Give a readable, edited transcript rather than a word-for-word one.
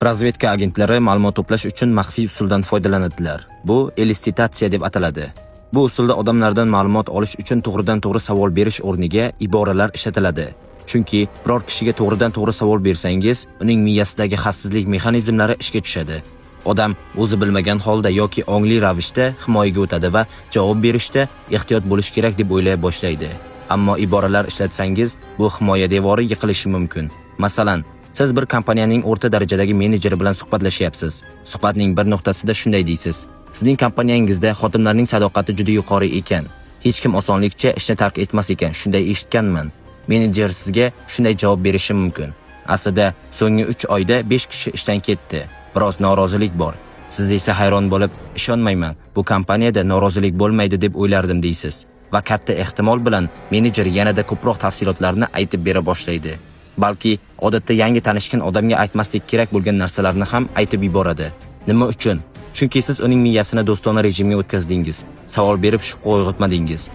Razvedka agentlari ma'lumot to'plash uchun maxfiy usuldan foydalanadilar. Bu elistitatsiya deb ataladi. Bu usulda odamlardan ma'lumot olish uchun to'g'ridan-to'g'ri savol berish o'rniga iboralar ishlatiladi. Chunki biror kishiga to'g'ridan-to'g'ri savol bersangiz, uning miyasidagi xavfsizlik mexanizmlari ishga tushadi. Odam o'zi bilmagan holda yoki ongli ravishda himoyaga o'tadi va javob berishda ehtiyot bo'lish kerak deb o'ylay boshlaydi. Ammo iboralar ishlatsangiz, bu himoya devori yiqilishi mumkin. Masalan, siz bir kompaniyaning o'rta darajadagi menejeri bilan suhbatlashyapsiz. Suhbatning bir nuqtasida shunday deysiz: "Sizning kompaniyangizda xodimlarning sadoqati juda yuqori ekan. Hech kim osonlikcha ishni tark etmas ekan, shunday eshitganman." Menejer sizga shunday javob berishi mumkin: "Aslida so'nggi 3 oyda 5 kishi ishdan ketdi. Biroz norozilik bor." Siz esa hayron bo'lib, "Ishonmayman, bu kompaniyada norozilik bo'lmaydi deb o'ylardim" deysiz. Va katta ehtimol bilan menejer yanada ko'proq tafsilotlarni aytib bera boshlaydi. Balki odatda yangi tanishgan odamga aytmaslik kerak bo'lgan narsalarni ham aytib yuboradi. Nima uchun? Chunki siz uning miyasini do'stona rejimga o'tkazdingiz. Savol berib shubha uyg'otmadingiz.